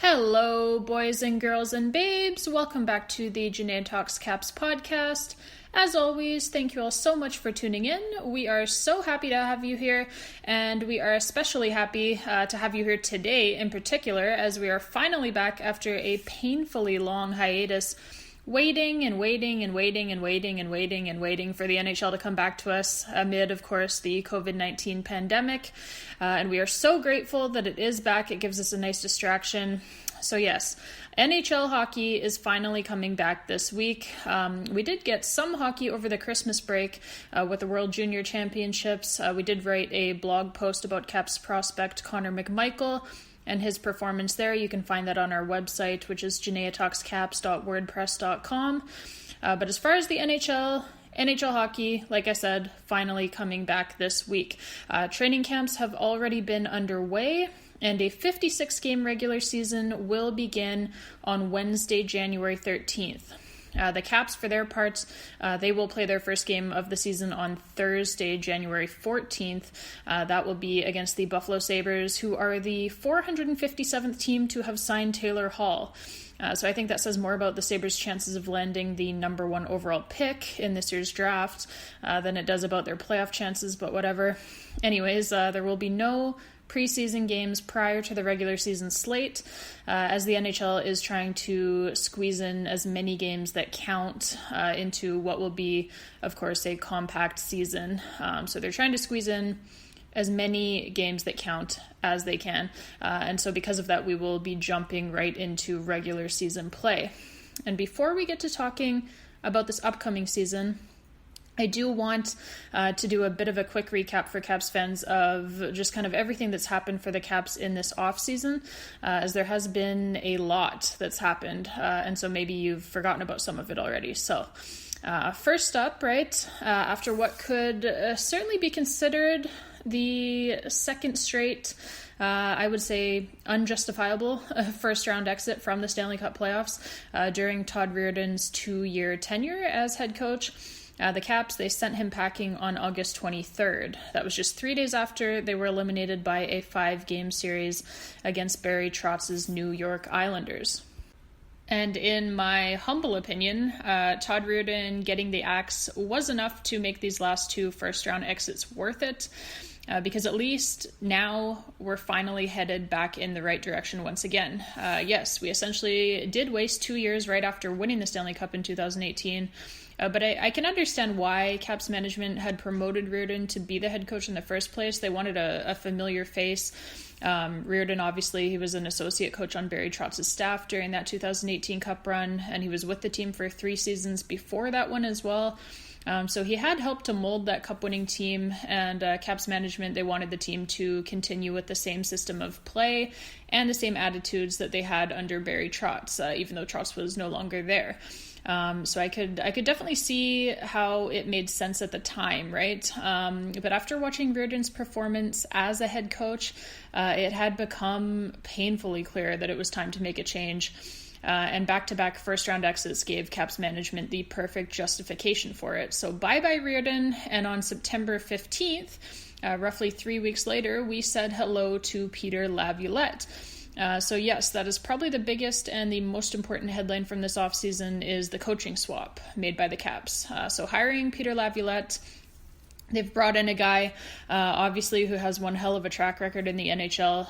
Hello, boys and girls and babes. Welcome back to the Janae Talks Caps podcast. As always, thank you all so much for tuning in. We are so happy to have you here, and we are especially happy to have you here today in particular, as we are finally back after a painfully long hiatus, waiting for the NHL to come back to us amid, of course, the COVID-19 pandemic. And we are so grateful that it is back. It gives us a nice distraction. So yes, NHL hockey is finally coming back this week. We did get some hockey over the Christmas break with the World Junior Championships. We did write a blog post about Caps prospect Connor McMichael and his performance there. You can find that on our website, which is janaeatalkscaps.wordpress.com. But as far as the NHL hockey, like I said, finally coming back this week. Training camps have already been underway, and a 56-game regular season will begin on Wednesday, January 13th. The Caps, for their part, they will play their first game of the season on Thursday, January 14th. That will be against the Buffalo Sabres, who are the 457th team to have signed Taylor Hall. So I think that says more about the Sabres' chances of landing the number one overall pick in this year's draft than it does about their playoff chances, but whatever. Anyways, there will be no preseason games prior to the regular season slate, as the NHL is trying to squeeze in as many games that count into what will be, of course, a compact season. So they're trying to squeeze in as many games that count as they can. And so because of that, we will be jumping right into regular season play. And before we get to talking about this upcoming season, I do want to do a bit of a quick recap for Caps fans of just kind of everything that's happened for the Caps in this offseason, as there has been a lot that's happened, and so maybe you've forgotten about some of it already. So first up, right, after what could certainly be considered the second straight, I would say, unjustifiable first-round exit from the Stanley Cup playoffs during Todd Reirden's 2-year tenure as head coach, the Caps, they sent him packing on August 23rd. That was just 3 days after they were eliminated by a 5-game series against Barry Trotz's New York Islanders. And in my humble opinion, Todd Reirden getting the axe was enough to make these last two first-round exits worth it. Because at least now we're finally headed back in the right direction once again. Yes, we essentially did waste 2 years right after winning the Stanley Cup in 2018. But I can understand why Caps management had promoted Reirden to be the head coach in the first place. They wanted a familiar face. Reirden, obviously, he was an associate coach on Barry Trotz's staff during that 2018 Cup run, and he was with the team for 3 seasons before that one as well. So he had helped to mold that Cup-winning team, and Caps management, they wanted the team to continue with the same system of play and the same attitudes that they had under Barry Trotz, even though Trotz was no longer there. So I could definitely see how it made sense at the time, right? But after watching Reirden's performance as a head coach, it had become painfully clear that it was time to make a change. And back-to-back first-round exits gave Caps management the perfect justification for it. So bye-bye Reirden, and on September 15th, roughly 3 weeks later, we said hello to Peter Laviolette. So yes, that is probably the biggest and the most important headline from this offseason is the coaching swap made by the Caps. So hiring Peter Laviolette, they've brought in a guy, obviously, who has one hell of a track record in the NHL.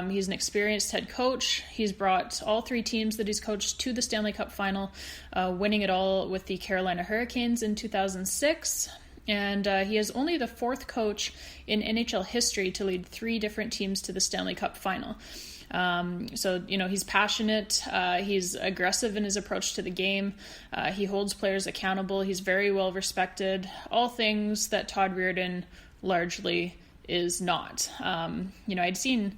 He's an experienced head coach. He's brought all 3 teams that he's coached to the Stanley Cup final, winning it all with the Carolina Hurricanes in 2006. And he is only the 4th coach in NHL history to lead 3 different teams to the Stanley Cup final. So, he's passionate, he's aggressive in his approach to the game, he holds players accountable, he's very well respected, all things that Todd Reirden largely is not. I'd seen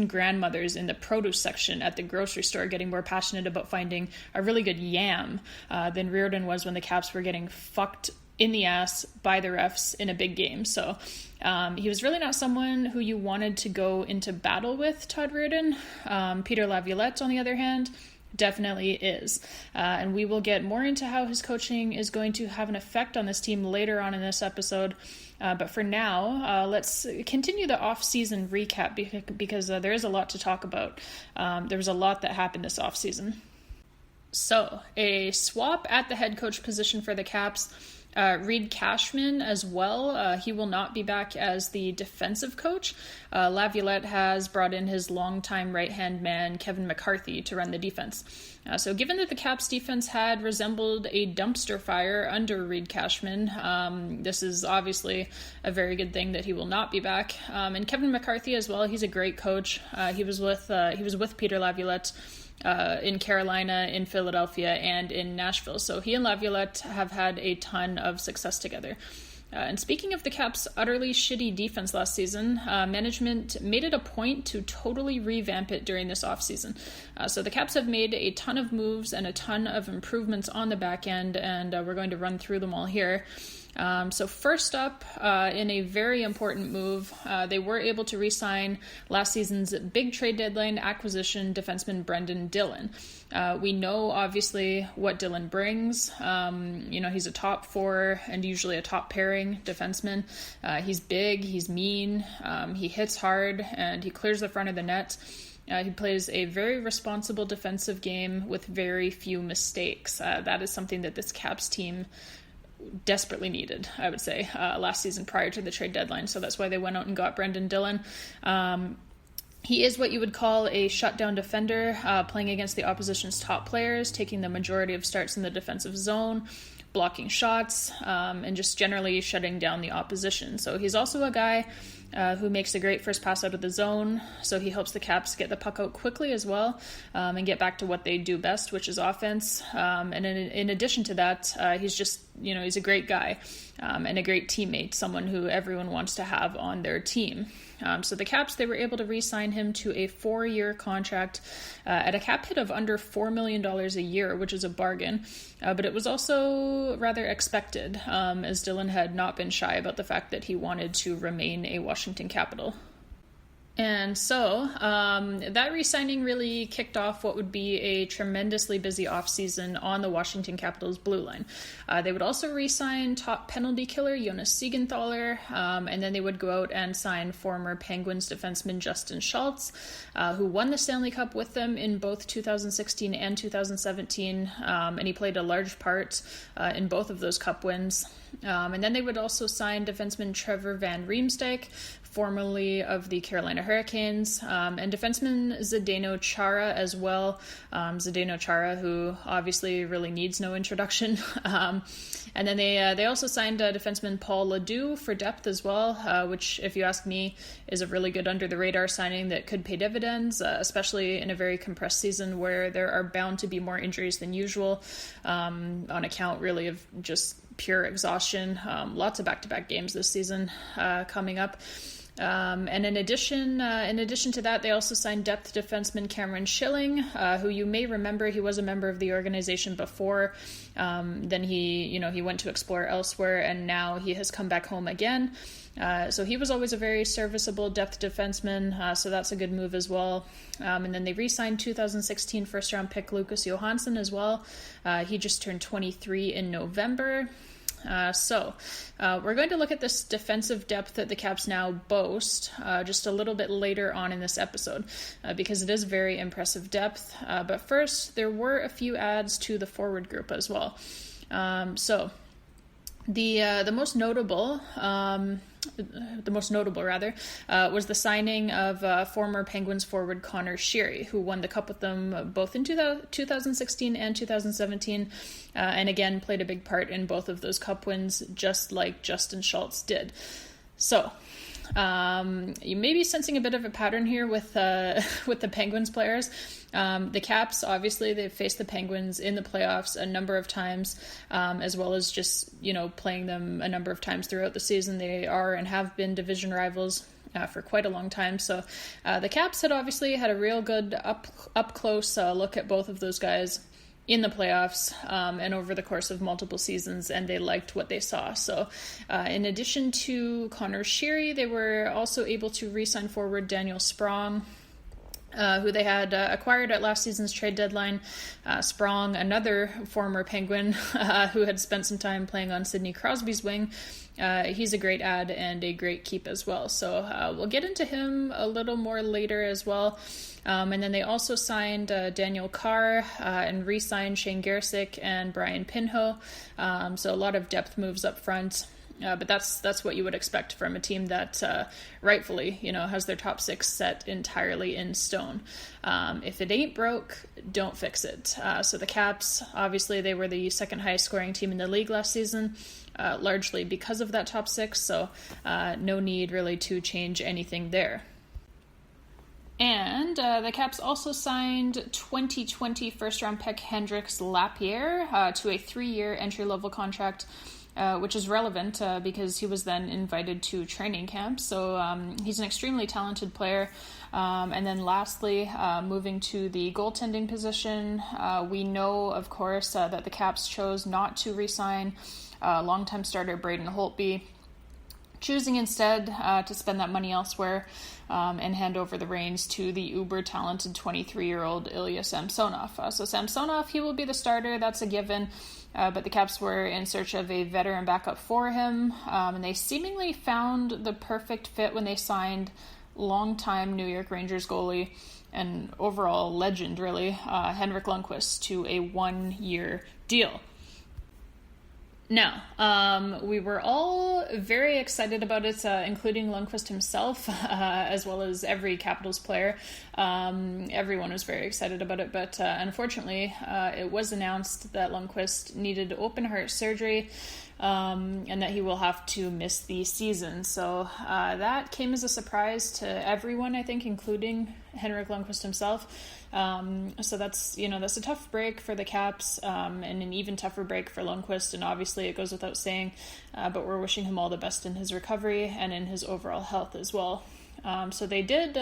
grandmothers in the produce section at the grocery store getting more passionate about finding a really good yam than Reirden was when the Caps were getting fucked in the ass by the refs in a big game. So he was really not someone who you wanted to go into battle with, Todd Reirden. Peter Laviolette, on the other hand, Definitely is. And we will get more into how his coaching is going to have an effect on this team later on in this episode. But for now, let's continue the offseason recap because there is a lot to talk about. There was a lot that happened this offseason. So, a swap at the head coach position for the Caps. Reed Cashman as well. He will not be back as the defensive coach. Laviolette has brought in his longtime right-hand man, Kevin McCarthy, to run the defense. So given that the Caps defense had resembled a dumpster fire under Reed Cashman, this is obviously a very good thing that he will not be back. And Kevin McCarthy as well, he's a great coach. He was with Peter Laviolette in Carolina, in Philadelphia, and in Nashville. So he and Laviolette have had a ton of success together. And speaking of the Caps' utterly shitty defense last season, management made it a point to totally revamp it during this offseason. So the Caps have made a ton of moves and a ton of improvements on the back end, and we're going to run through them all here. So first up, in a very important move, they were able to re-sign last season's big trade deadline acquisition defenseman Brendan Dillon. We know, obviously, what Dillon brings. He's a top four and usually a top pairing defenseman. He's big, he's mean, he hits hard, and he clears the front of the net. He plays a very responsible defensive game with very few mistakes. That is something that this Caps team desperately needed, I would say, last season prior to the trade deadline. So that's why they went out and got Brendan Dillon. He is what you would call a shutdown defender, playing against the opposition's top players, taking the majority of starts in the defensive zone, blocking shots, and just generally shutting down the opposition. So he's also a guy who makes a great first pass out of the zone, so he helps the Caps get the puck out quickly as well, and get back to what they do best, which is offense. And in addition to that, he's just, he's a great guy, and a great teammate, someone who everyone wants to have on their team. So the Caps, they were able to re-sign him to a 4-year contract at a cap hit of under $4 million a year, which is a bargain. But it was also rather expected, as Dillon had not been shy about the fact that he wanted to remain a Washington Capital. And so that re-signing really kicked off what would be a tremendously busy offseason on the Washington Capitals blue line. They would also re-sign top penalty killer Jonas Siegenthaler, and then they would go out and sign former Penguins defenseman Justin Schultz, who won the Stanley Cup with them in both 2016 and 2017, and he played a large part in both of those Cup wins. And then they would also sign defenseman Trevor Van Riemsdyk, formerly of the Carolina Hurricanes, and defenseman Zdeno Chara as well. Zdeno Chara, who obviously really needs no introduction. And then they also signed defenseman Paul Ledoux for depth as well, which, if you ask me, is a really good under-the-radar signing that could pay dividends, especially in a very compressed season where there are bound to be more injuries than usual, on account really of just pure exhaustion. Lots of back-to-back games this season coming up. And in addition to that, they also signed depth defenseman Cameron Schilling, who you may remember, he was a member of the organization before. Then he went to explore elsewhere, and now he has come back home again. So he was always a very serviceable depth defenseman, so that's a good move as well. And then they re-signed 2016 first-round pick Lucas Johansson as well. He just turned 23 in November. So we're going to look at this defensive depth that the Caps now boast just a little bit later on in this episode, because it is very impressive depth. But first, there were a few adds to the forward group as well. So the most notable was the signing of former Penguins forward Connor Sheary, who won the Cup with them both in 2016 and 2017, and again played a big part in both of those Cup wins, just like Justin Schultz did. So you may be sensing a bit of a pattern here with the Penguins players. The Caps, obviously, they've faced the Penguins in the playoffs a number of times, as well as just, playing them a number of times throughout the season. They are and have been division rivals for quite a long time. So the Caps had obviously had a real good up close look at both of those guys in the playoffs and over the course of multiple seasons, and they liked what they saw. So in addition to Connor Sheary, they were also able to re-sign forward Daniel Sprong, who they had acquired at last season's trade deadline. Sprong, another former Penguin who had spent some time playing on Sidney Crosby's wing. He's a great add and a great keep as well. So we'll get into him a little more later as well. And then they also signed Daniel Carr and re-signed Shane Garsick and Brian Pinho. So a lot of depth moves up front. But that's what you would expect from a team that rightfully, has their top six set entirely in stone. If it ain't broke, don't fix it. So the Caps, obviously, they were the second highest scoring team in the league last season, largely because of that top six. So no need really to change anything there. And the Caps also signed 2020 first-round pick Hendrix Lapierre to a 3-year entry-level contract, which is relevant because he was then invited to training camp. So he's an extremely talented player. And then lastly, moving to the goaltending position, we know, of course, that the Caps chose not to re-sign longtime starter Braden Holtby, choosing instead to spend that money elsewhere and hand over the reins to the uber-talented 23-year-old Ilya Samsonov. So Samsonov, he will be the starter, that's a given. But the Caps were in search of a veteran backup for him, and they seemingly found the perfect fit when they signed longtime New York Rangers goalie and overall legend, really, Henrik Lundqvist to a 1-year deal. Now, we were all very excited about it, including Lundqvist himself, as well as every Capitals player. Everyone was very excited about it, but unfortunately, it was announced that Lundqvist needed open heart surgery, and that he will have to miss the season. So that came as a surprise to everyone, I think, including Henrik Lundqvist himself. So that's a tough break for the Caps, and an even tougher break for Lundqvist, and obviously it goes without saying, but we're wishing him all the best in his recovery and in his overall health as well. So they did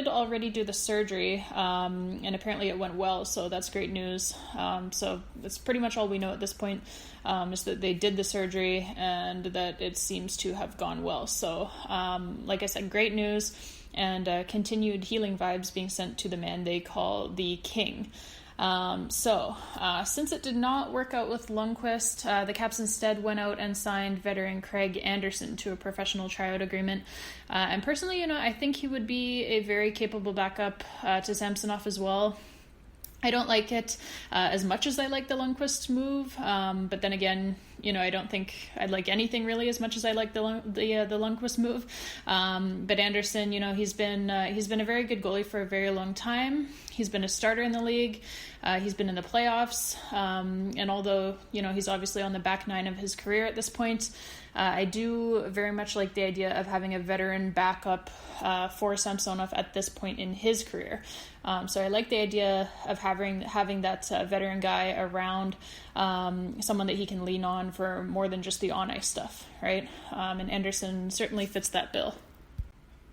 already do the surgery, and apparently it went well, so that's great news. So that's pretty much all we know at this point, is that they did the surgery and that it seems to have gone well. So, like I said, great news, and continued healing vibes being sent to the man they call the King. Since it did not work out with Lundqvist, the Caps instead went out and signed veteran Craig Anderson to a professional tryout agreement. And personally, I think he would be a very capable backup to Samsonov as well. I don't like it as much as I like the Lundqvist move, but then again, I don't think I'd like anything really as much as I like the Lundqvist move. But Anderson, he's been a very good goalie for a very long time. He's been a starter in the league. He's been in the playoffs, and although he's obviously on the back nine of his career at this point, I do very much like the idea of having a veteran backup for Samsonov at this point in his career. So I like the idea of having that veteran guy around, someone that he can lean on for more than just the on-ice stuff, right? And Anderson certainly fits that bill.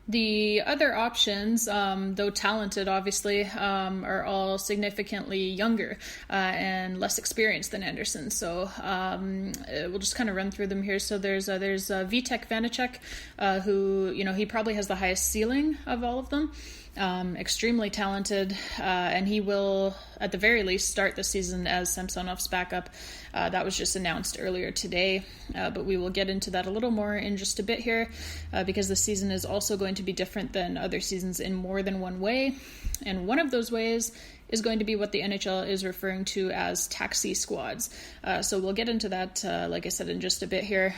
The other options, though talented, obviously, are all significantly younger and less experienced than Anderson. So we'll just kind of run through them here. So there's Vitek Vanacek, who he probably has the highest ceiling of all of them. Extremely talented, and he will, at the very least, start the season as Samsonov's backup. That was just announced earlier today, but we will get into that a little more in just a bit here, because the season is also going to be different than other seasons in more than one way, and one of those ways is going to be what the NHL is referring to as taxi squads. So we'll get into that, like I said, in just a bit here.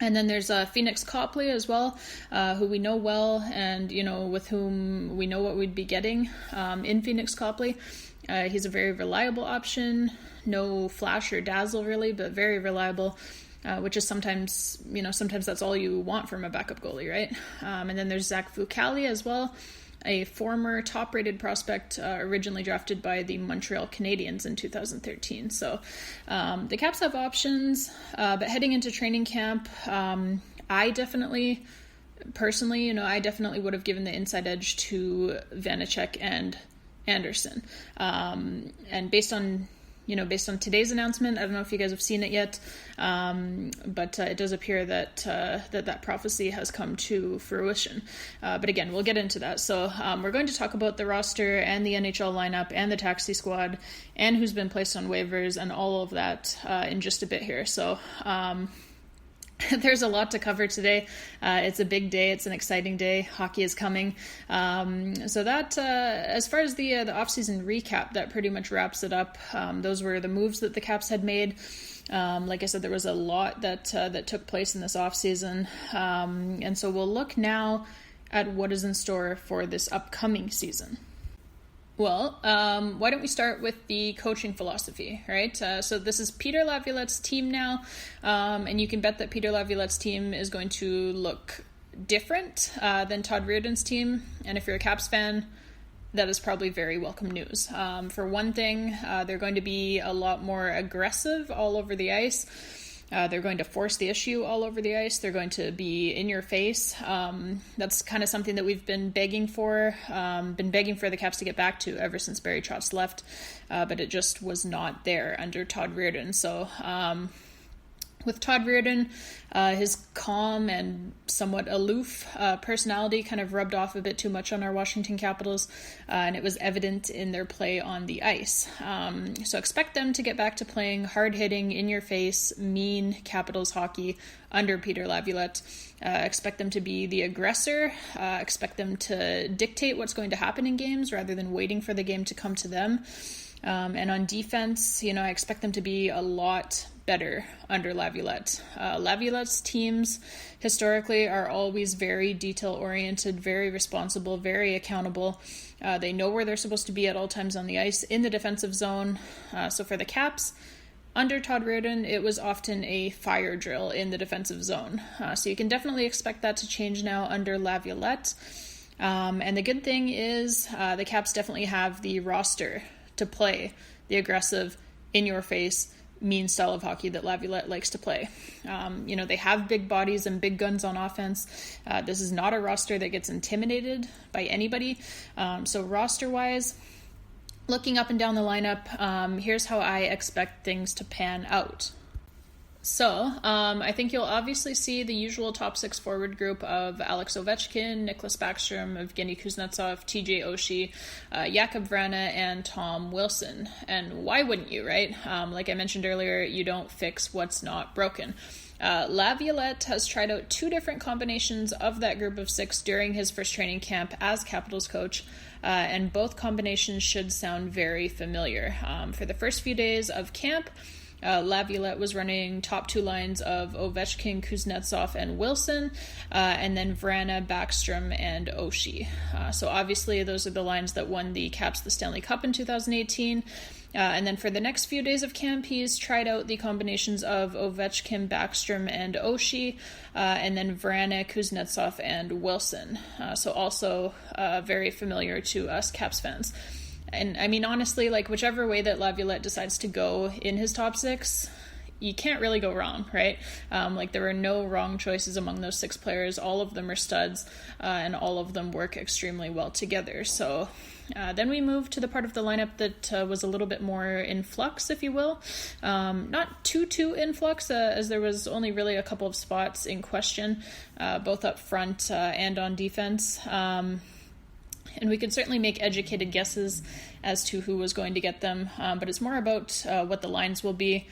And then there's Phoenix Copley as well, who we know well, and with whom we know what we'd be getting in Phoenix Copley. He's a very reliable option, no flash or dazzle really, but very reliable, which is sometimes that's all you want from a backup goalie, right? And then there's Zach Fucale as well, a former top-rated prospect originally drafted by the Montreal Canadiens in 2013. So the Caps have options, but heading into training camp, I definitely would have given the inside edge to Vanacek and Anderson. And based on based on today's announcement. I don't know if you guys have seen it yet, but it does appear that that prophecy has come to fruition. But again, we'll get into that. So we're going to talk about the roster and the NHL lineup and the taxi squad and who's been placed on waivers and all of that in just a bit here. So there's a lot to cover today. It's a big day. It's an exciting day. Hockey is coming. So that, as far as the offseason recap, that pretty much wraps it up. Those were the moves that the Caps had made. Like I said, there was a lot that took place in this offseason. And so we'll look now at what is in store for this upcoming season. Well, why don't we start with the coaching philosophy, right? So this is Peter Laviolette's team now, and you can bet that Peter Laviolette's team is going to look different than Todd Reirden's team. And if you're a Caps fan, that is probably very welcome news. For one thing, they're going to be a lot more aggressive all over the ice. They're going to force the issue all over the ice. They're going to be in your face. That's kind of something that we've been begging for the Caps to get back to ever since Barry Trotz left, but it just was not there under Todd Reirden. So with Todd Reirden, his calm and somewhat aloof personality kind of rubbed off a bit too much on our Washington Capitals, and it was evident in their play on the ice. So expect them to get back to playing hard-hitting, in-your-face, mean Capitals hockey under Peter Laviolette. Expect them to be the aggressor. Expect them to dictate what's going to happen in games rather than waiting for the game to come to them. And on defense, I expect them to be a lot better under Laviolette. Laviolette's teams historically are always very detail-oriented, very responsible, very accountable. They know where they're supposed to be at all times on the ice in the defensive zone. So for the Caps, under Todd Reirden, it was often a fire drill in the defensive zone. So you can definitely expect that to change now under Laviolette. And the good thing is the Caps definitely have the roster to play the aggressive, in-your-face, mean style of hockey that Laviolette likes to play. They have big bodies and big guns on offense. This is not a roster that gets intimidated by anybody. So roster-wise, looking up and down the lineup, here's how I expect things to pan out. So, I think you'll obviously see the usual top six forward group of Alex Ovechkin, Nicklas Backstrom, Evgeny Kuznetsov, TJ Oshie, Jakub Vrana, and Tom Wilson. And why wouldn't you, right? Like I mentioned earlier, you don't fix what's not broken. Laviolette has tried out two different combinations of that group of six during his first training camp as Capitals coach, and both combinations should sound very familiar. For the first few days of camp, Laviolette was running top two lines of Ovechkin, Kuznetsov, and Wilson, and then Vrana, Backstrom, and Oshie. So obviously those are the lines that won the Caps the Stanley Cup in 2018. And then for the next few days of camp, he's tried out the combinations of Ovechkin, Backstrom, and Oshie, and then Vrana, Kuznetsov, and Wilson. So also very familiar to us Caps fans. And I mean, honestly, like whichever way that Laviolette decides to go in his top six, you can't really go wrong, right? There were no wrong choices among those six players. All of them are studs, and all of them work extremely well together. So then we move to the part of the lineup that was a little bit more in flux, if you will. Not too in flux, as there was only really a couple of spots in question, both up front and on defense. And we could certainly make educated guesses as to who was going to get them, but it's more about what the lines will be,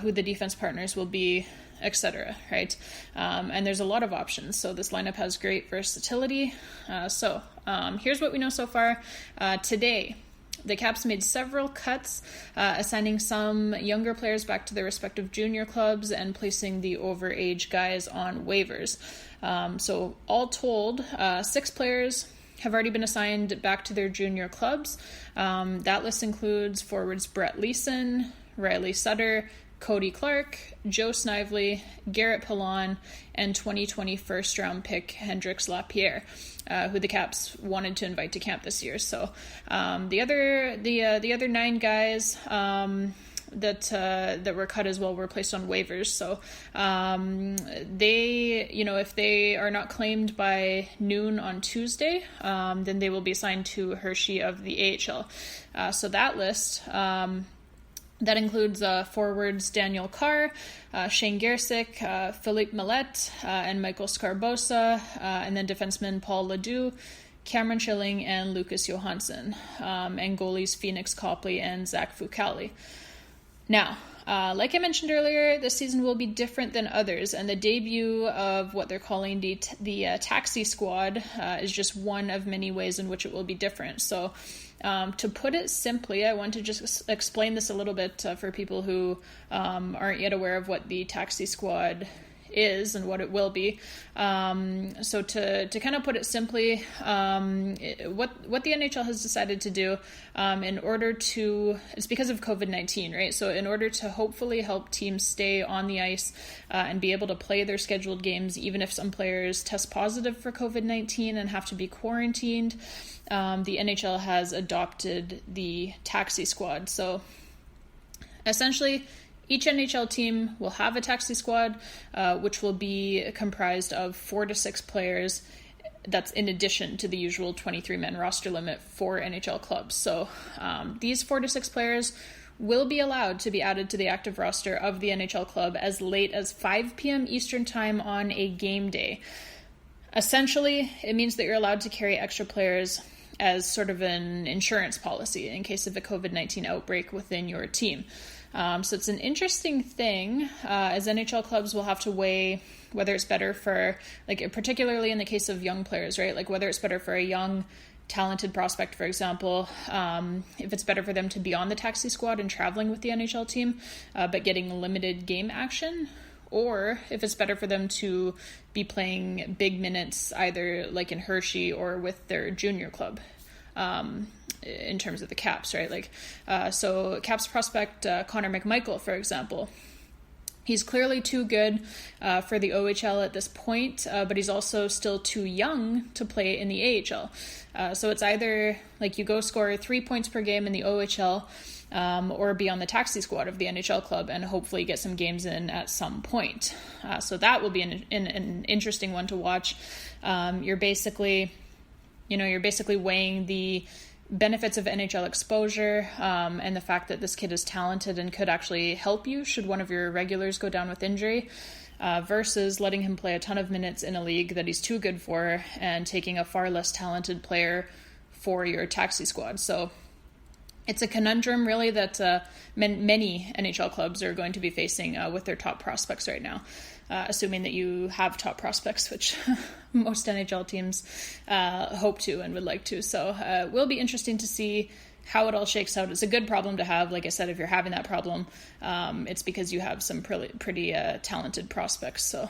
who the defense partners will be, etc., right? And there's a lot of options, so this lineup has great versatility. So here's what we know so far. Today, the Caps made several cuts, assigning some younger players back to their respective junior clubs and placing the overage guys on waivers. So all told, 6 players have already been assigned back to their junior clubs. That list includes forwards Brett Leeson, Riley Sutter, Cody Clark, Joe Snively, Garrett Pilon, and 2020 first-round pick Hendrix Lapierre, who the Caps wanted to invite to camp this year. So the other 9 guys that were cut as well were placed on waivers. So they, if they are not claimed by noon on Tuesday, then they will be assigned to Hershey of the AHL. So that list That includes forwards Daniel Carr, Shane Gersick, Philippe Millet, and Michael Scarbosa, and then defensemen Paul Ledoux, Cameron Schilling, and Lucas Johansson, and goalies Phoenix Copley and Zach Fucale. Now, like I mentioned earlier, this season will be different than others, and the debut of what they're calling the taxi squad is just one of many ways in which it will be different. So to put it simply, I want to just explain this a little bit for people who aren't yet aware of what the taxi squad is and what it will be. So to kind of put it simply, what the NHL has decided to do in order to, it's because of COVID-19, right? So in order to hopefully help teams stay on the ice and be able to play their scheduled games, even if some players test positive for COVID-19 and have to be quarantined, the NHL has adopted the taxi squad. So essentially, each NHL team will have a taxi squad, which will be comprised of 4 to 6 players. That's in addition to the usual 23-man roster limit for NHL clubs. So these 4 to 6 players will be allowed to be added to the active roster of the NHL club as late as 5 p.m. Eastern Time on a game day. Essentially, it means that you're allowed to carry extra players as sort of an insurance policy in case of a COVID-19 outbreak within your team. So it's an interesting thing, as NHL clubs will have to weigh whether it's better for, like, particularly in the case of young players, right? Like whether it's better for a young, talented prospect, for example, if it's better for them to be on the taxi squad and traveling with the NHL team, but getting limited game action, or if it's better for them to be playing big minutes either like in Hershey or with their junior club. In terms of the Caps, right? Like, so Caps prospect Connor McMichael, for example, he's clearly too good for the OHL at this point, but he's also still too young to play in the AHL. So it's either like you go score 3 points per game in the OHL, or be on the taxi squad of the NHL club and hopefully get some games in at some point. So that will be an interesting one to watch. You're basically weighing the benefits of NHL exposure and the fact that this kid is talented and could actually help you should one of your regulars go down with injury, versus letting him play a ton of minutes in a league that he's too good for and taking a far less talented player for your taxi squad. So it's a conundrum really that many NHL clubs are going to be facing with their top prospects right now. Assuming that you have top prospects, which most NHL teams hope to and would like to. So it will be interesting to see how it all shakes out. It's a good problem to have. Like I said, if you're having that problem, it's because you have some pretty talented prospects. So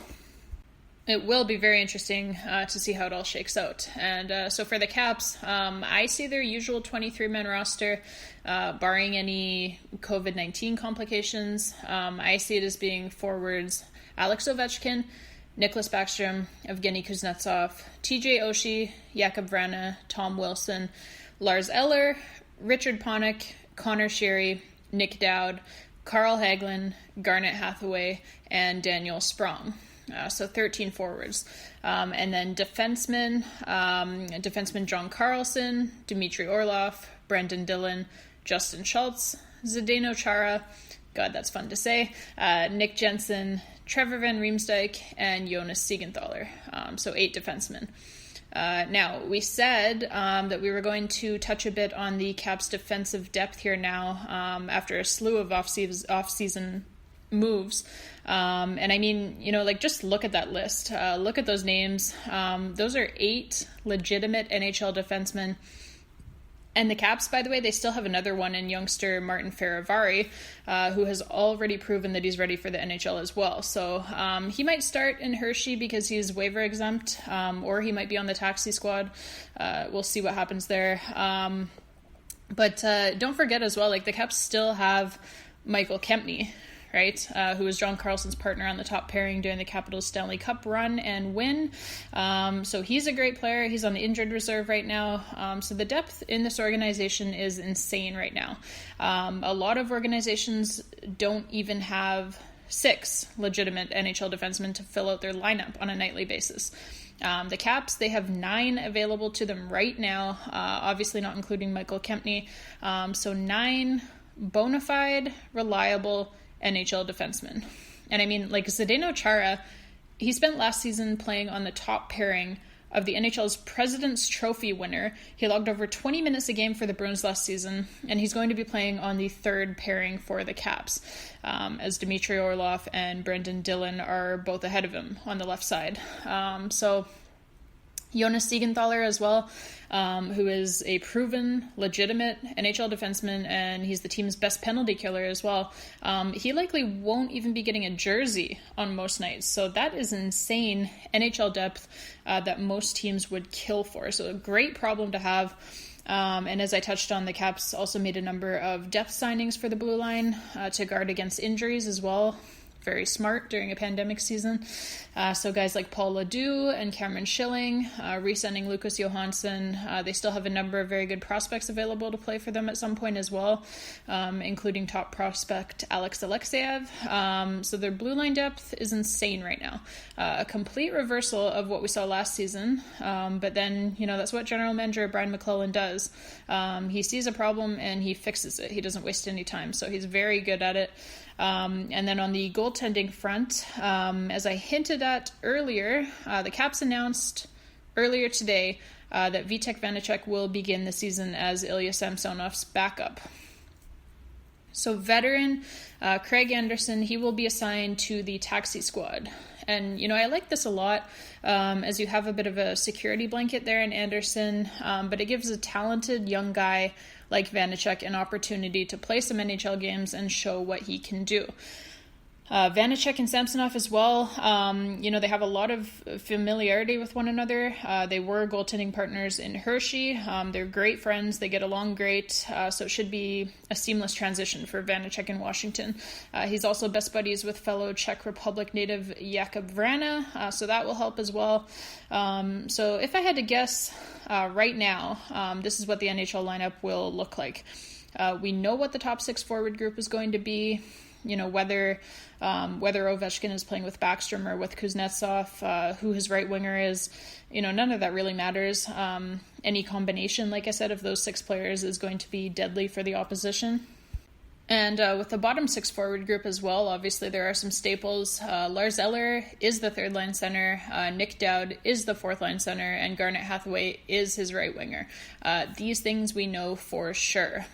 it will be very interesting to see how it all shakes out. And so for the Caps, I see their usual 23-man roster, barring any COVID-19 complications. I see it as being forwards Alex Ovechkin, Nicholas Backstrom, Evgeny Kuznetsov, TJ Oshie, Jakub Vrana, Tom Wilson, Lars Eller, Richard Panik, Connor Sheary, Nick Dowd, Carl Hagelin, Garnet Hathaway, and Daniel Sprong. So 13 forwards. And then defensemen John Carlson, Dmitry Orlov, Brendan Dillon, Justin Schultz, Zdeno Chara, God, that's fun to say, Nick Jensen, Trevor Van Riemsdyk, and Jonas Siegenthaler. So 8 defensemen. Now, we said that we were going to touch a bit on the Caps' defensive depth here now after a slew of off-season moves. And I mean, just look at that list. Look at those names. Those are 8 legitimate NHL defensemen. And the Caps, by the way, they still have another one in youngster Martin Feravari, who has already proven that he's ready for the NHL as well. So he might start in Hershey because he's waiver exempt, or he might be on the taxi squad. We'll see what happens there. But don't forget as well, like the Caps still have Michael Kempny, right, who was John Carlson's partner on the top pairing during the Capitals Stanley Cup run and win. So he's a great player. He's on the injured reserve right now. So the depth in this organization is insane right now. A lot of organizations don't even have 6 legitimate NHL defensemen to fill out their lineup on a nightly basis. The Caps, they have 9 available to them right now, obviously not including Michael Kempny. So 9 bona fide, reliable NHL defenseman. And I mean, like Zdeno Chara, he spent last season playing on the top pairing of the NHL's President's Trophy winner. He logged over 20 minutes a game for the Bruins last season, and he's going to be playing on the third pairing for the Caps, as Dmitry Orlov and Brendan Dillon are both ahead of him on the left side. So Jonas Siegenthaler as well, who is a proven, legitimate NHL defenseman, and he's the team's best penalty killer as well. He likely won't even be getting a jersey on most nights, so that is insane NHL depth that most teams would kill for. So a great problem to have. And as I touched on, the Caps also made a number of depth signings for the blue line to guard against injuries as well. Very smart during a pandemic season. So guys like Paul Ledoux and Cameron Schilling, re-signing Lucas Johansson. They still have a number of very good prospects available to play for them at some point as well, including top prospect Alex Alexeyev. So their blue line depth is insane right now. A complete reversal of what we saw last season. But then, that's what general manager Brian McClellan does. He sees a problem and he fixes it. He doesn't waste any time. So he's very good at it. And then on the goaltending front, as I hinted at earlier, the Caps announced earlier today that Vitek Vanacek will begin the season as Ilya Samsonov's backup. So veteran Craig Anderson, he will be assigned to the taxi squad. And, I like this a lot, as you have a bit of a security blanket there in Anderson, but it gives a talented young guy like Vanacek an opportunity to play some NHL games and show what he can do. Vanacek and Samsonov as well, they have a lot of familiarity with one another. They were goaltending partners in Hershey. They're great friends. They get along great. So it should be a seamless transition for Vanacek in Washington. He's also best buddies with fellow Czech Republic native Jakub Vrana, so that will help as well. So if I had to guess right now, this is what the NHL lineup will look like. We know what the top six forward group is going to be. Whether Ovechkin is playing with Backstrom or with Kuznetsov, who his right winger is, none of that really matters. Any combination, like I said, of those six players is going to be deadly for the opposition. And with the bottom six forward group as well, obviously there are some staples. Lars Eller is the third line center, Nick Dowd is the fourth line center, and Garnet Hathaway is his right winger. These things we know for sure.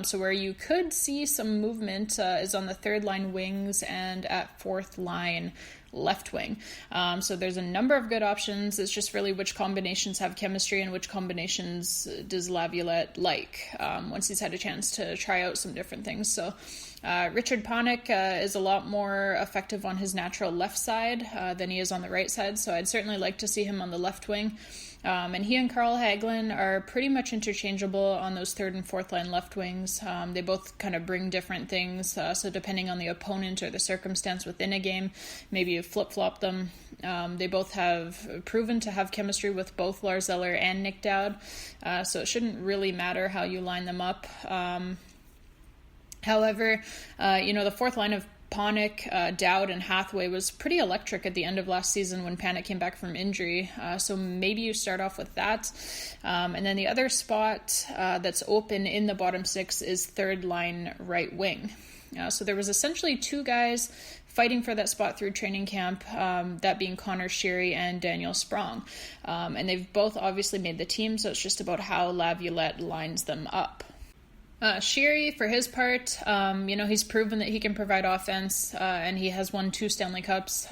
So where you could see some movement is on the third line wings and at fourth line left wing. So there's a number of good options. It's just really which combinations have chemistry and which combinations does Laviolette like once he's had a chance to try out some different things. So Richard Panik is a lot more effective on his natural left side than he is on the right side. So I'd certainly like to see him on the left wing. And he and Carl Hagelin are pretty much interchangeable on those third and fourth line left wings. They both kind of bring different things. So depending on the opponent or the circumstance within a game, maybe you flip-flop them. They both have proven to have chemistry with both Lars Eller and Nick Dowd. So it shouldn't really matter how you line them up. However, the fourth line of Panik, Dowd, and Hathaway was pretty electric at the end of last season when Panik came back from injury. So maybe you start off with that. And then the other spot that's open in the bottom six is third line right wing. So there was essentially two guys fighting for that spot through training camp, that being Connor Sheary and Daniel Sprong. And they've both obviously made the team, so it's just about how Laviolette lines them up. Sheary, for his part, he's proven that he can provide offense, and he has won 2 Stanley Cups.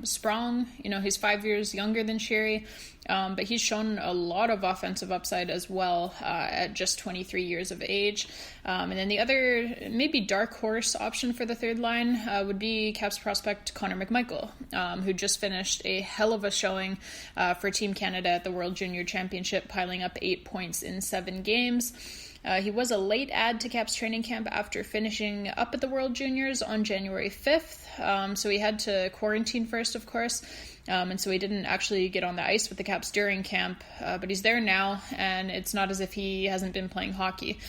Sprong, he's 5 years younger than Sheary, but he's shown a lot of offensive upside as well at just 23 years of age. And then the other, maybe dark horse option for the third line would be Caps prospect Connor McMichael, who just finished a hell of a showing for Team Canada at the World Junior Championship, piling up 8 points in 7 games. He was a late add to Caps training camp after finishing up at the World Juniors on January 5th, so he had to quarantine first, of course, and so he didn't actually get on the ice with the Caps during camp, but he's there now, and it's not as if he hasn't been playing hockey.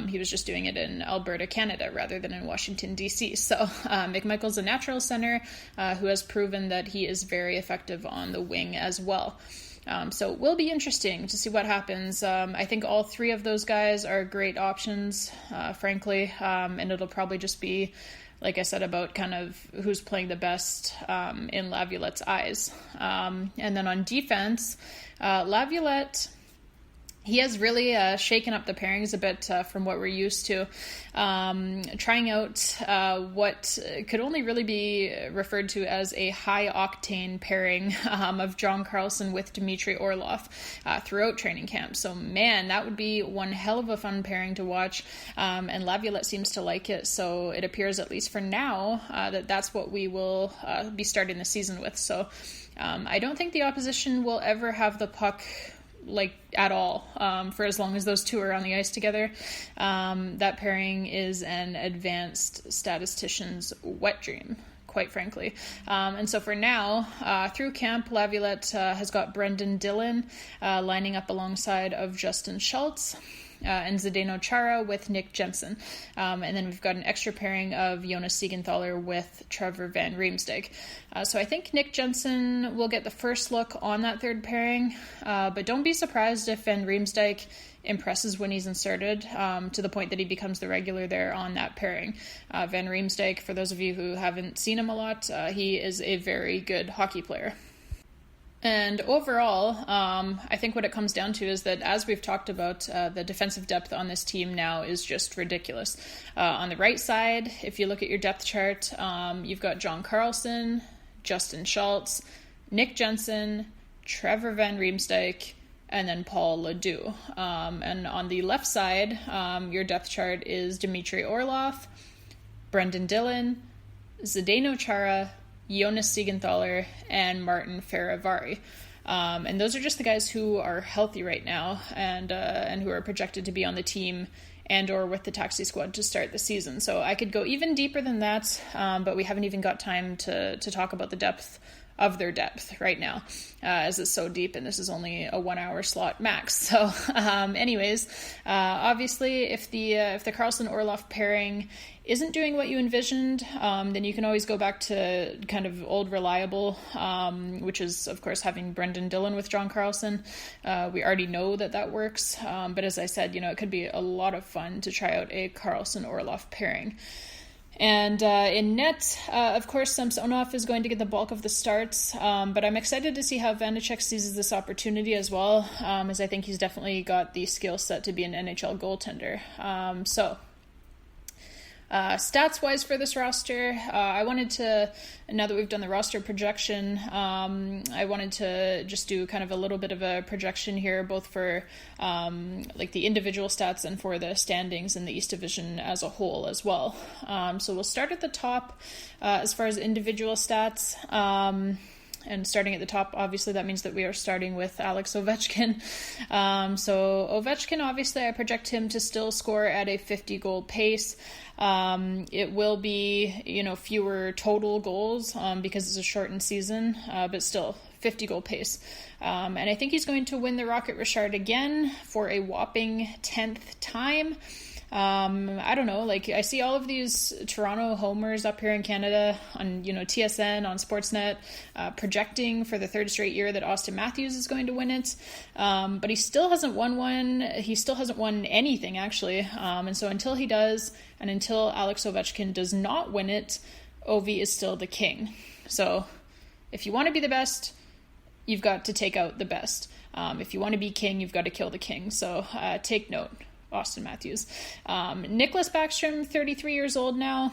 He was just doing it in Alberta, Canada, rather than in Washington, D.C., so McMichael's a natural center who has proven that he is very effective on the wing as well. So it will be interesting to see what happens. I think all three of those guys are great options, frankly, and it'll probably just be, like I said, about kind of who's playing the best in Laviolette's eyes. And then on defense, Laviolette, he has really shaken up the pairings a bit from what we're used to, trying out what could only really be referred to as a high-octane pairing of John Carlson with Dmitry Orlov throughout training camp. So, man, that would be one hell of a fun pairing to watch, and Laviolette seems to like it, so it appears, at least for now, that's what we will be starting the season with. So I don't think the opposition will ever have the puck at all for as long as those two are on the ice together. That pairing is an advanced statistician's wet dream, quite frankly. And so for now, through camp, Laviolette has got Brendan Dillon lining up alongside of Justin Schultz, and Zdeno Chara with Nick Jensen. And then we've got an extra pairing of Jonas Siegenthaler with Trevor Van Riemsdyk. So I think Nick Jensen will get the first look on that third pairing, but don't be surprised if Van Riemsdyk impresses when he's inserted, to the point that he becomes the regular there on that pairing. Van Riemsdyk, for those of you who haven't seen him a lot, he is a very good hockey player. And overall, I think what it comes down to is that, as we've talked about, the defensive depth on this team now is just ridiculous. On the right side, if you look at your depth chart, you've got John Carlson, Justin Schultz, Nick Jensen, Trevor Van Riemsdyk, and then Paul Ledoux. And on the left side, your depth chart is Dmitry Orlov, Brendan Dillon, Zdeno Chara, Jonas Siegenthaler, and Martin Feravari. And those are just the guys who are healthy right now and who are projected to be on the team and or with the taxi squad to start the season. So I could go even deeper than that, but we haven't even got time to talk about the depth of their depth right now, as it's so deep, and this is only a 1 hour slot max. So anyways, obviously if the Carlson Orlov pairing isn't doing what you envisioned, then you can always go back to kind of old reliable, which is of course having Brendan Dillon with John Carlson. We already know that works, but as I said, it could be a lot of fun to try out a Carlson Orlov pairing. And in net, of course, Samsonov is going to get the bulk of the starts, but I'm excited to see how Vanacek seizes this opportunity as well, as I think he's definitely got the skill set to be an NHL goaltender. Stats-wise for this roster, I wanted to, now that we've done the roster projection, I wanted to just do kind of a little bit of a projection here, both for the individual stats and for the standings in the East Division as a whole as well. So we'll start at the top as far as individual stats. And starting at the top, obviously, that means that we are starting with Alex Ovechkin. So Ovechkin, obviously, I project him to still score at a 50-goal pace. It will be, fewer total goals because it's a shortened season, but still 50-goal pace. And I think he's going to win the Rocket Richard again for a whopping 10th time. I don't know, I see all of these Toronto homers up here in Canada on, TSN, on Sportsnet, projecting for the third straight year that Austin Matthews is going to win it. But he still hasn't won one. He still hasn't won anything, actually. And so until he does, and until Alex Ovechkin does not win it, Ovi is still the king. So if you want to be the best, you've got to take out the best. If you want to be king, you've got to kill the king. So take note. Austin Matthews. Nicholas Backstrom, 33 years old now.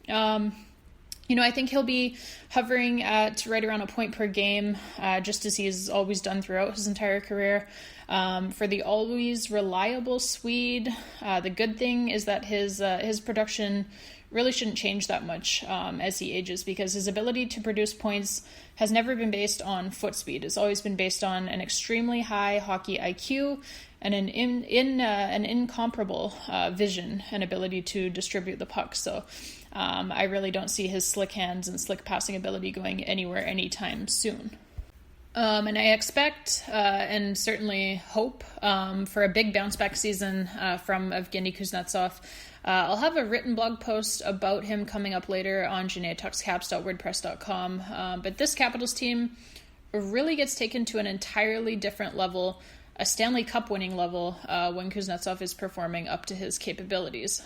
I think he'll be hovering at right around a point per game, just as he's always done throughout his entire career. For the always reliable Swede, the good thing is that his production really shouldn't change that much as he ages, because his ability to produce points has never been based on foot speed. It's always been based on an extremely high hockey IQ and an incomparable vision and ability to distribute the puck. So I really don't see his slick hands and slick passing ability going anywhere anytime soon. And I expect and certainly hope for a big bounce back season from Evgeny Kuznetsov. I'll have a written blog post about him coming up later on JanaeTalksCaps.wordpress.com. But this Capitals team really gets taken to an entirely different level, a Stanley Cup winning level, when Kuznetsov is performing up to his capabilities.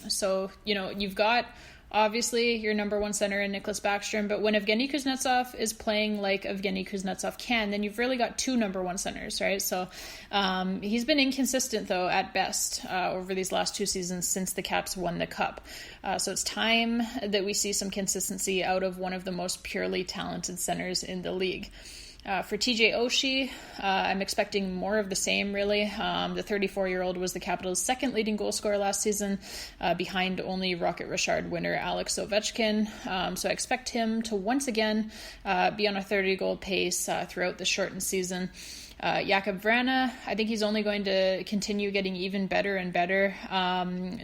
So, you've got obviously your number one center in Nicklas Backstrom, but when Evgeny Kuznetsov is playing like Evgeny Kuznetsov can, then you've really got two number one centers, right? So he's been inconsistent, though, at best over these last two seasons since the Caps won the Cup. So it's time that we see some consistency out of one of the most purely talented centers in the league. For TJ Oshie, I'm expecting more of the same, really. The 34-year-old was the Capitals' second leading goal scorer last season, behind only Rocket Richard winner Alex Ovechkin. So I expect him to once again be on a 30-goal pace throughout the shortened season. Jakub Vrana, I think he's only going to continue getting even better and better.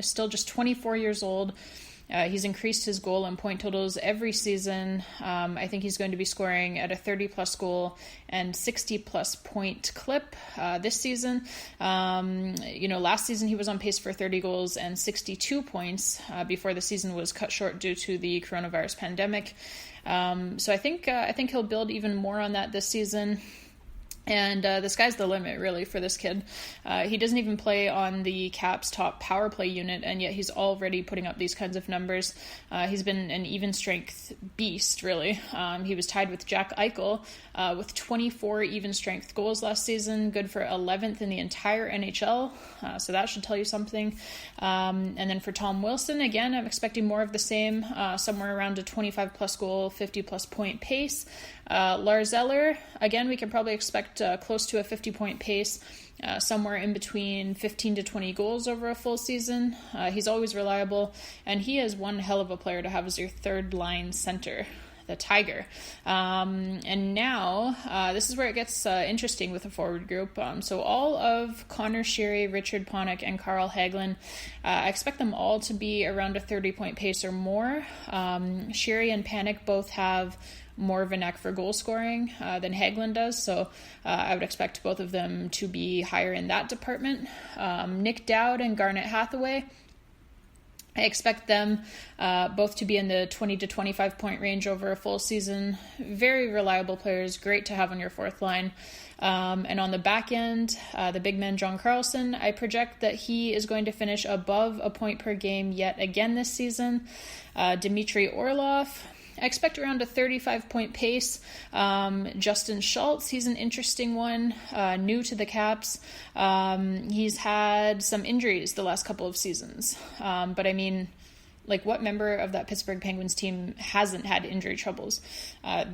Still just 24 years old. He's increased his goal and point totals every season. I think he's going to be scoring at a 30-plus goal and 60-plus point clip this season. Last season he was on pace for 30 goals and 62 points before the season was cut short due to the coronavirus pandemic. So I think he'll build even more on that this season. And the sky's the limit, really, for this kid. He doesn't even play on the Caps' top power play unit, and yet he's already putting up these kinds of numbers. He's been an even-strength beast, really. He was tied with Jack Eichel with 24 even-strength goals last season, good for 11th in the entire NHL, so that should tell you something. And then for Tom Wilson, again, I'm expecting more of the same, somewhere around a 25-plus goal, 50-plus point pace. Lars Eller, again, we can probably expect close to a 50-point pace, somewhere in between 15 to 20 goals over a full season. He's always reliable, and he is one hell of a player to have as your third-line center, the Tiger. And now, this is where it gets interesting with the forward group. So all of Connor Sheary, Richard Panik, and Carl Hagelin, I expect them all to be around a 30-point pace or more. Sheary and Panik both have more of a knack for goal scoring than Hagelin does, so I would expect both of them to be higher in that department. Nick Dowd and Garnet Hathaway, I expect them both to be in the 20 to 25 point range over a full season. Very reliable players, great to have on your fourth line. And on the back end, the big man John Carlson, I project that he is going to finish above a point per game yet again this season. Dmitry Orlov, I expect around a 35-point pace. Justin Schultz, he's an interesting one, new to the Caps. He's had some injuries the last couple of seasons. But I mean, like, what member of that Pittsburgh Penguins team hasn't had injury troubles?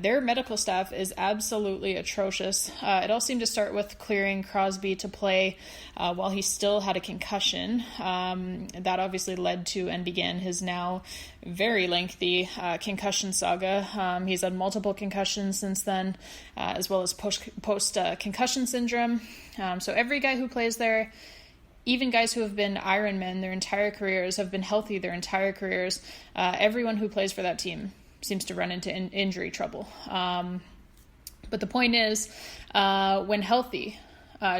Their medical staff is absolutely atrocious. It all seemed to start with clearing Crosby to play while he still had a concussion. That obviously led to and began his now very lengthy concussion saga. He's had multiple concussions since then, as well as post-concussion syndrome. So every guy who plays there, even guys who have been Ironmen their entire careers, have been healthy their entire careers, everyone who plays for that team seems to run into injury trouble. But the point is, when healthy,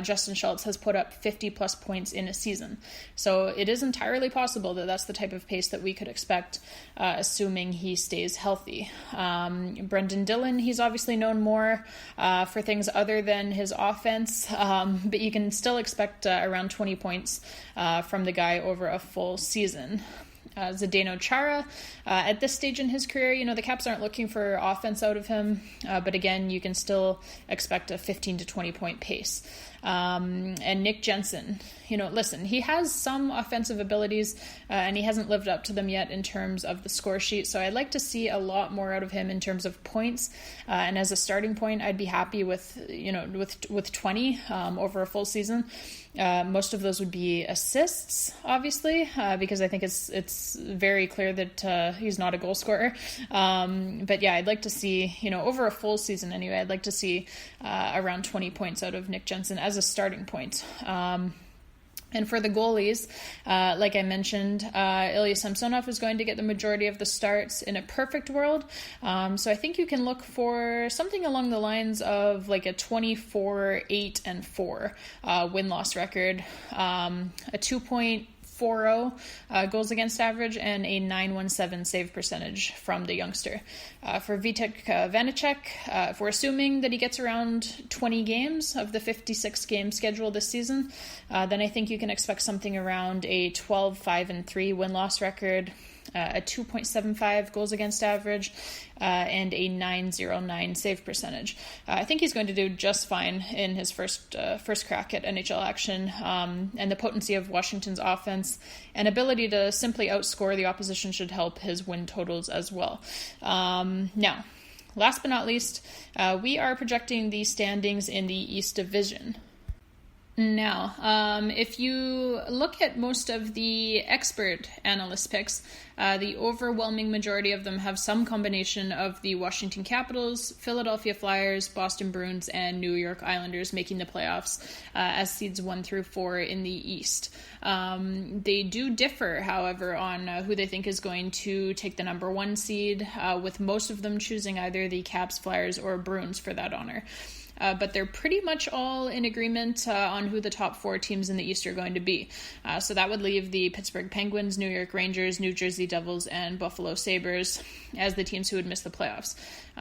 Justin Schultz has put up 50-plus points in a season. So it is entirely possible that that's the type of pace that we could expect, assuming he stays healthy. Brendan Dillon, he's obviously known more for things other than his offense, but you can still expect around 20 points from the guy over a full season. Zdeno Chara, at this stage in his career, the Caps aren't looking for offense out of him, but again, you can still expect a 15 to 20 point pace. And Nick Jensen, listen, he has some offensive abilities, and he hasn't lived up to them yet in terms of the score sheet, so I'd like to see a lot more out of him in terms of points, and as a starting point, I'd be happy with 20 over a full season. Most of those would be assists, obviously, because I think it's very clear that he's not a goal scorer. But yeah, I'd like to see, over a full season anyway, I'd like to see around 20 points out of Nick Jensen as a starting point. And for the goalies, like I mentioned, Ilya Samsonov is going to get the majority of the starts in a perfect world. So I think you can look for something along the lines of like a 24-8-4 win-loss record, a 2.3 .40 goals against average and a .917 save percentage from the youngster. For Vitek Vanacek, if we're assuming that he gets around 20 games of the 56 game schedule this season, then I think you can expect something around a 12-5-3 win-loss record, a 2.75 goals against average, and a .909 save percentage. I think he's going to do just fine in his first crack at NHL action, and the potency of Washington's offense and ability to simply outscore the opposition should help his win totals as well. Now, last but not least, we are projecting the standings in the East Division. Now, if you look at most of the expert analyst picks, the overwhelming majority of them have some combination of the Washington Capitals, Philadelphia Flyers, Boston Bruins, and New York Islanders making the playoffs as seeds 1 through 4 in the East. They do differ, however, on who they think is going to take the number 1 seed, with most of them choosing either the Caps, Flyers, or Bruins for that honor. But they're pretty much all in agreement on who the top 4 teams in the East are going to be. So that would leave the Pittsburgh Penguins, New York Rangers, New Jersey Devils, and Buffalo Sabres as the teams who would miss the playoffs.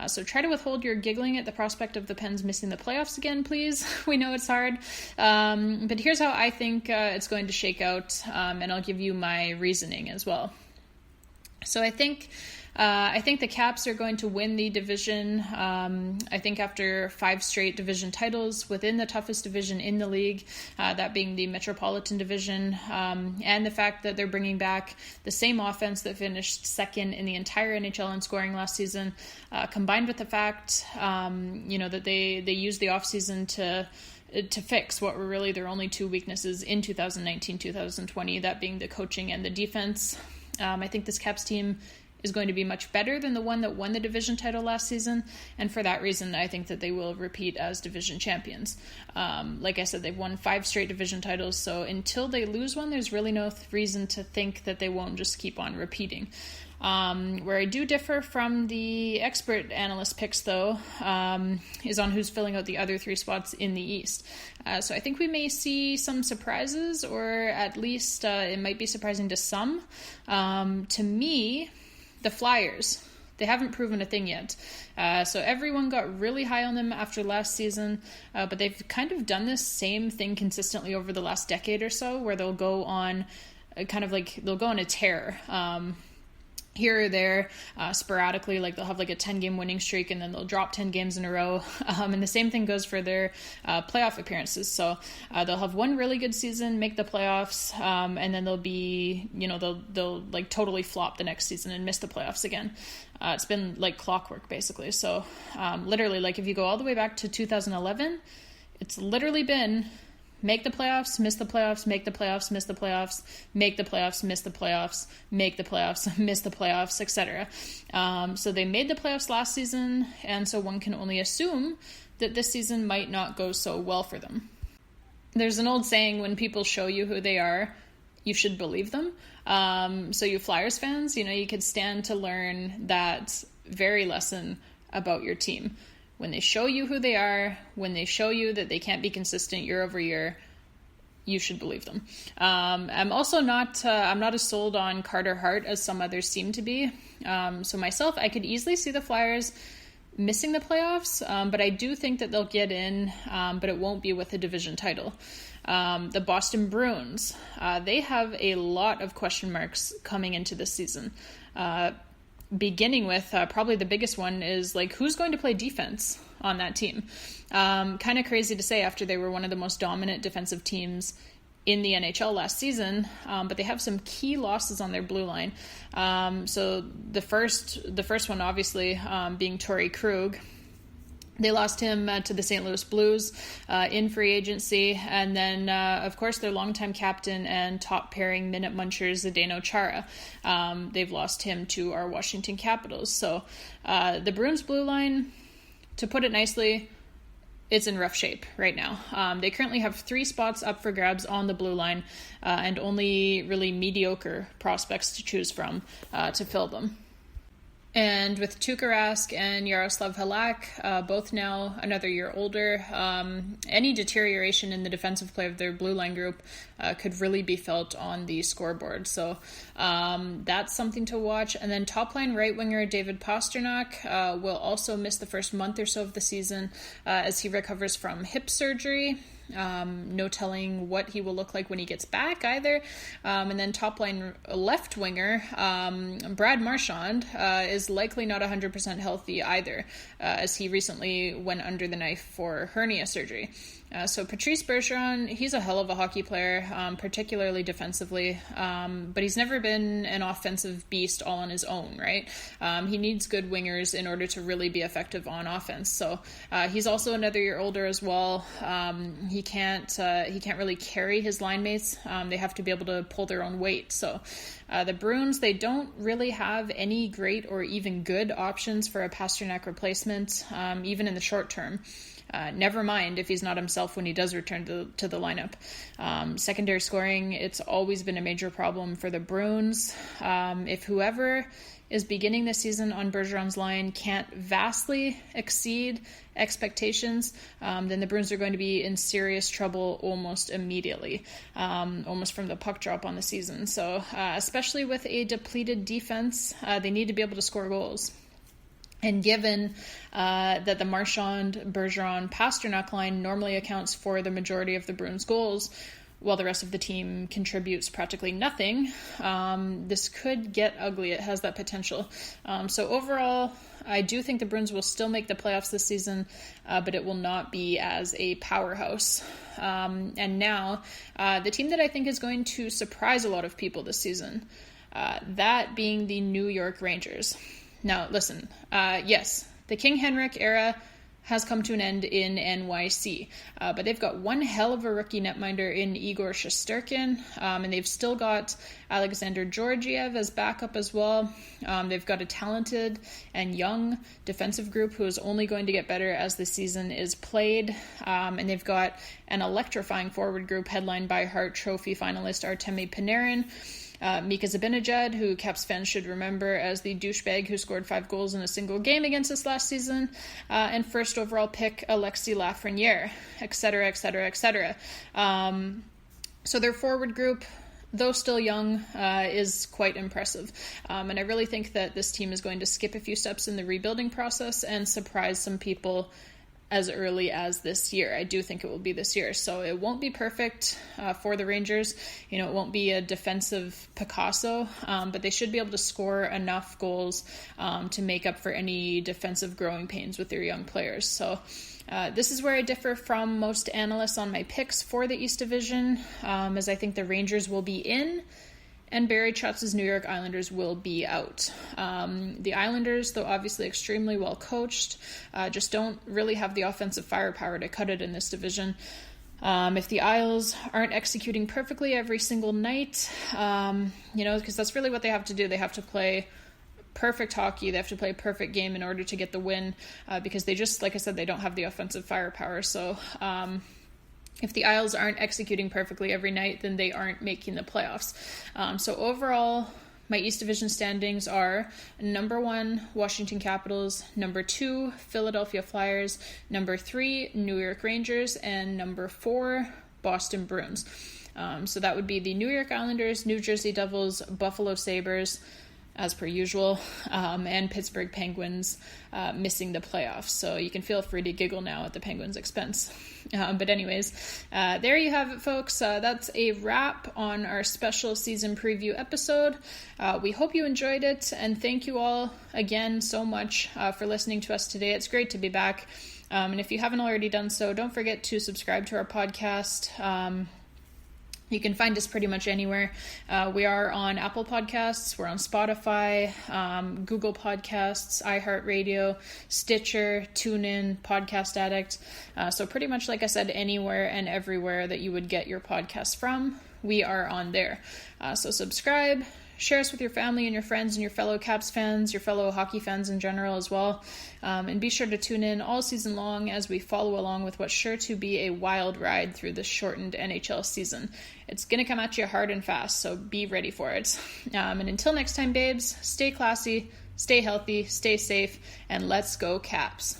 So try to withhold your giggling at the prospect of the Pens missing the playoffs again, please. We know it's hard. But here's how I think it's going to shake out, and I'll give you my reasoning as well. So I think the Caps are going to win the division. I think after 5 straight division titles within the toughest division in the league, that being the Metropolitan Division, and the fact that they're bringing back the same offense that finished second in the entire NHL in scoring last season, combined with the fact, that they used the offseason to fix what were really their only 2 weaknesses in 2019-2020, that being the coaching and the defense. I think this Caps team is going to be much better than the one that won the division title last season, and for that reason, I think that they will repeat as division champions. Like I said, they've won 5 straight division titles, so until they lose one, there's really no reason to think that they won't just keep on repeating. Where I do differ from the expert analyst picks, though, is on who's filling out the other 3 spots in the East. So I think we may see some surprises, or at least it might be surprising to some. To me, the Flyers, they haven't proven a thing yet. So everyone got really high on them after last season, but they've kind of done this same thing consistently over the last decade or so, where they'll go on they'll go on a tear. Here or there, sporadically, like they'll have like a 10-game winning streak and then they'll drop 10 games in a row. And the same thing goes for their playoff appearances. So they'll have one really good season, make the playoffs, and then they'll be, they'll like totally flop the next season and miss the playoffs again. It's been like clockwork, basically. So literally, like if you go all the way back to 2011, it's literally been make the playoffs, miss the playoffs, make the playoffs, miss the playoffs, make the playoffs, miss the playoffs, make the playoffs, miss the playoffs, etc. So they made the playoffs last season, and so one can only assume that this season might not go so well for them. There's an old saying, when people show you who they are, you should believe them. So you Flyers fans, you could stand to learn that very lesson about your team. When they show you who they are, when they show you that they can't be consistent year over year, you should believe them. I'm also not as sold on Carter Hart as some others seem to be. So myself, I could easily see the Flyers missing the playoffs, but I do think that they'll get in, but it won't be with a division title. The Boston Bruins, they have a lot of question marks coming into this season. Beginning with probably the biggest one is like, who's going to play defense on that team? Kind of crazy to say after they were one of the most dominant defensive teams in the NHL last season, but they have some key losses on their blue line. So the first one obviously being Torrey Krug. They lost him to the St. Louis Blues in free agency. And then, of course, their longtime captain and top pairing minute muncher, Zdeno Chara. They've lost him to our Washington Capitals. So the Bruins blue line, to put it nicely, it's in rough shape right now. They currently have 3 spots up for grabs on the blue line and only really mediocre prospects to choose from to fill them. And with Tuukka Rask and Yaroslav Halak, both now another year older, any deterioration in the defensive play of their blue line group could really be felt on the scoreboard. So that's something to watch. And then top line right winger David Pastrnak will also miss the first month or so of the season as he recovers from hip surgery. No telling what he will look like when he gets back either. And then top line left winger, Brad Marchand, is likely not 100% healthy either, as he recently went under the knife for hernia surgery. So Patrice Bergeron, he's a hell of a hockey player, particularly defensively, but he's never been an offensive beast all on his own, right? He needs good wingers in order to really be effective on offense. So he's also another year older as well. He can't really carry his line mates. They have to be able to pull their own weight. So the Bruins, they don't really have any great or even good options for a Pastrnak replacement, even in the short term. Never mind if he's not himself when he does return to the lineup. Secondary scoring, it's always been a major problem for the Bruins. If whoever is beginning the season on Bergeron's line can't vastly exceed expectations, then the Bruins are going to be in serious trouble almost immediately, almost from the puck drop on the season. So especially with a depleted defense, they need to be able to score goals. And given that the Marchand, Bergeron, Pastrnak line normally accounts for the majority of the Bruins' goals, while the rest of the team contributes practically nothing, this could get ugly. It has that potential. So overall, I do think the Bruins will still make the playoffs this season, but it will not be as a powerhouse. And now, the team that I think is going to surprise a lot of people this season, that being the New York Rangers. Now, listen, yes, the King Henrik era has come to an end in NYC, but they've got one hell of a rookie netminder in Igor Shesterkin, and they've still got Alexander Georgiev as backup as well. They've got a talented and young defensive group who is only going to get better as the season is played, and they've got an electrifying forward group headlined by Hart Trophy finalist Artemi Panarin, Mika Zibanejad, who Caps fans should remember as the douchebag who scored 5 goals in a single game against us last season, and first overall pick Alexis Lafreniere, etc., etc., etc. So their forward group, though still young, is quite impressive. And I really think that this team is going to skip a few steps in the rebuilding process and surprise some people as early as this year. I do think it will be this year. So it won't be perfect for the Rangers. You know, it won't be a defensive Picasso, but they should be able to score enough goals to make up for any defensive growing pains with their young players. So this is where I differ from most analysts on my picks for the East Division, as I think the Rangers will be in and Barry Trotz's New York Islanders will be out. The Islanders, though obviously extremely well coached, just don't really have the offensive firepower to cut it in this division. If the Isles aren't executing perfectly every single night, because that's really what they have to do. They have to play perfect hockey. They have to play a perfect game in order to get the win, because they just, like I said, they don't have the offensive firepower. So, if the Isles aren't executing perfectly every night, then they aren't making the playoffs. So overall, my East Division standings are number 1, Washington Capitals, number 2, Philadelphia Flyers, number 3, New York Rangers, and number 4, Boston Bruins. So that would be the New York Islanders, New Jersey Devils, Buffalo Sabres, as per usual, and Pittsburgh Penguins missing the playoffs. So you can feel free to giggle now at the Penguins' expense. But anyways, there you have it, folks. That's a wrap on our special season preview episode. We hope you enjoyed it, and thank you all again so much for listening to us today. It's great to be back. And if you haven't already done so, don't forget to subscribe to our podcast. You can find us pretty much anywhere. We are on Apple Podcasts, we're on Spotify, Google Podcasts, iHeartRadio, Stitcher, TuneIn, Podcast Addict. So pretty much, like I said, anywhere and everywhere that you would get your podcast from, we are on there. So subscribe, share us with your family and your friends and your fellow Caps fans, your fellow hockey fans in general as well. And be sure to tune in all season long as we follow along with what's sure to be a wild ride through this shortened NHL season. It's going to come at you hard and fast, so be ready for it. And until next time, babes, stay classy, stay healthy, stay safe, and let's go Caps.